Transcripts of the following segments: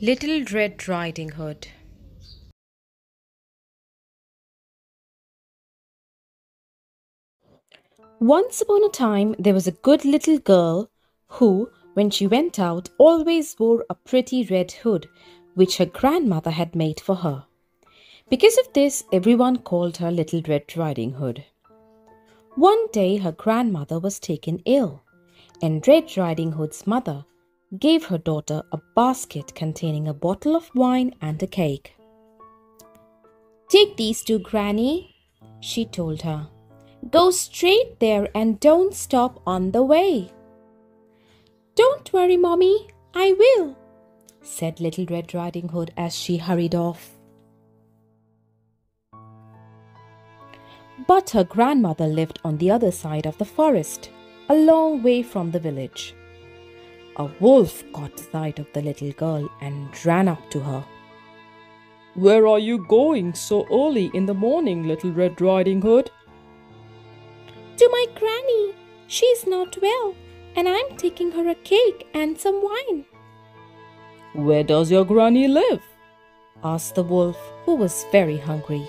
Little Red Riding Hood. Once upon a time, there was a good little girl who, when she went out, always wore a pretty red hood which her grandmother had made for her. Because of this, everyone called her Little Red Riding Hood. One day, her grandmother was taken ill, and Red Riding Hood's mother gave her daughter a basket containing a bottle of wine and a cake. "Take these two, Granny," she told her. "Go straight there and don't stop on the way." "Don't worry, Mommy, I will," said Little Red Riding Hood as she hurried off. But her grandmother lived on the other side of the forest, a long way from the village. A wolf caught sight of the little girl and ran up to her. "Where are you going so early in the morning, Little Red Riding Hood?" "To my granny. She's not well, and I'm taking her a cake and some wine." "Where does your granny live?" asked the wolf, who was very hungry.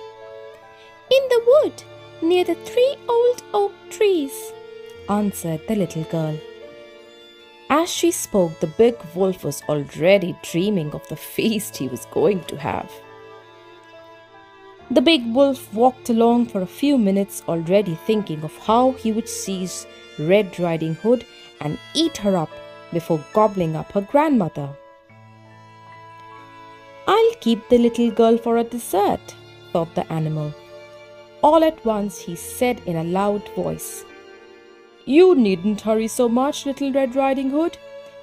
"In the wood, near the 3 old oak trees," answered the little girl. As she spoke, the big wolf was already dreaming of the feast he was going to have. The big wolf walked along for a few minutes, already thinking of how he would seize Red Riding Hood and eat her up before gobbling up her grandmother. "I'll keep the little girl for a dessert," thought the animal. All at once he said in a loud voice, "You needn't hurry so much, Little Red Riding Hood.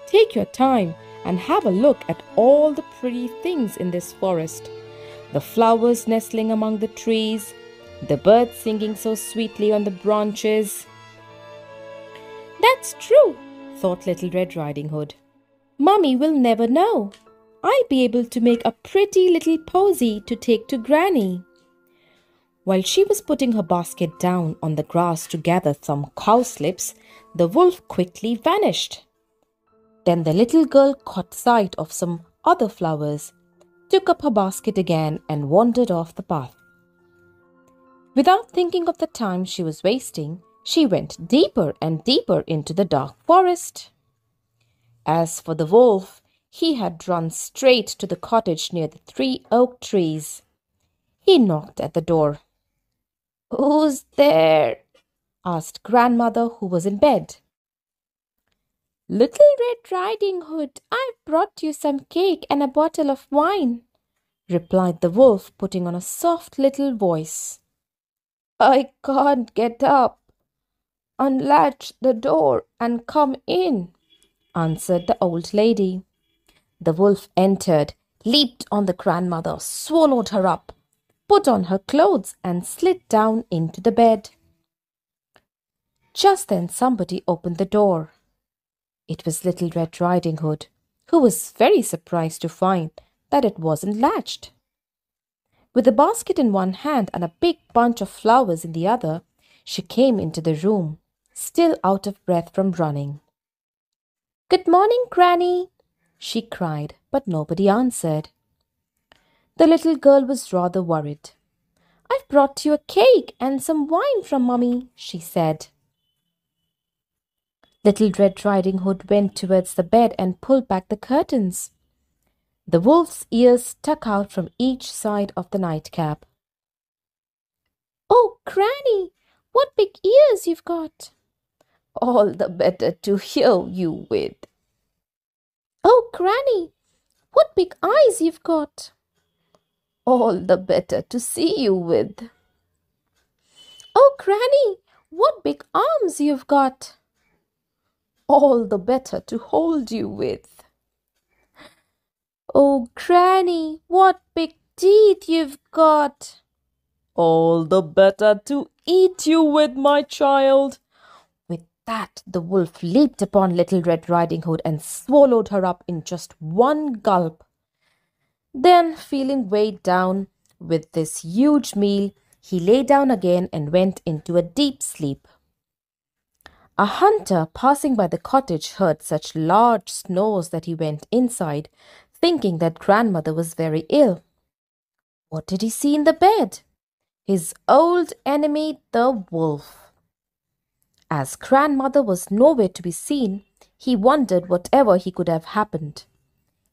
Take your time and have a look at all the pretty things in this forest. The flowers nestling among the trees, the birds singing so sweetly on the branches." "That's true," thought Little Red Riding Hood. "Mummy will never know. I'll be able to make a pretty little posy to take to Granny." While she was putting her basket down on the grass to gather some cowslips, the wolf quickly vanished. Then the little girl caught sight of some other flowers, took up her basket again, and wandered off the path. Without thinking of the time she was wasting, she went deeper and deeper into the dark forest. As for the wolf, he had run straight to the cottage near the 3 oak trees. He knocked at the door. "Who's there?" asked Grandmother, who was in bed. "Little Red Riding Hood, I've brought you some cake and a bottle of wine," replied the wolf, putting on a soft little voice. "I can't get up. Unlatch the door and come in," answered the old lady. The wolf entered, leaped on the grandmother, swallowed her up, put on her clothes, and slid down into the bed. Just then somebody opened the door. It was Little Red Riding Hood, who was very surprised to find that it wasn't latched. With a basket in one hand and a big bunch of flowers in the other, she came into the room, still out of breath from running. "Good morning, Granny," she cried, but nobody answered. The little girl was rather worried. "I've brought you a cake and some wine from Mummy," she said. Little Red Riding Hood went towards the bed and pulled back the curtains. The wolf's ears stuck out from each side of the nightcap. "Oh, Granny, what big ears you've got!" "All the better to hear you with." "Oh, Granny, what big eyes you've got!" "All the better to see you with." "Oh, Granny, what big arms you've got!" "All the better to hold you with." "Oh, Granny, what big teeth you've got!" "All the better to eat you with, my child." With that, the wolf leaped upon Little Red Riding Hood and swallowed her up in just one gulp. Then, feeling weighed down with this huge meal, he lay down again and went into a deep sleep. A hunter passing by the cottage heard such large snores that he went inside, thinking that grandmother was very ill. What did he see in the bed? His old enemy, the wolf. As grandmother was nowhere to be seen, he wondered whatever he could have happened.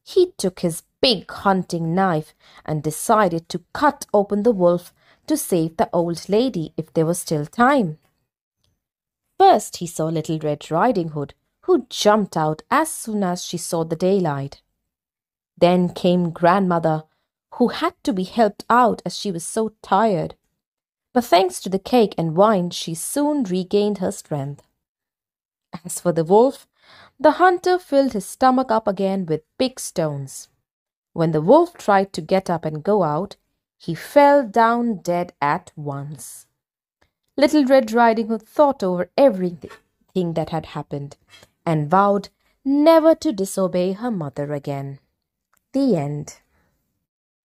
He took his big hunting knife and decided to cut open the wolf to save the old lady if there was still time. First he saw Little Red Riding Hood, who jumped out as soon as she saw the daylight. Then came grandmother, who had to be helped out as she was so tired. But thanks to the cake and wine, she soon regained her strength. As for the wolf, the hunter filled his stomach up again with big stones. When the wolf tried to get up and go out, he fell down dead at once. Little Red Riding Hood thought over everything that had happened and vowed never to disobey her mother again. The end.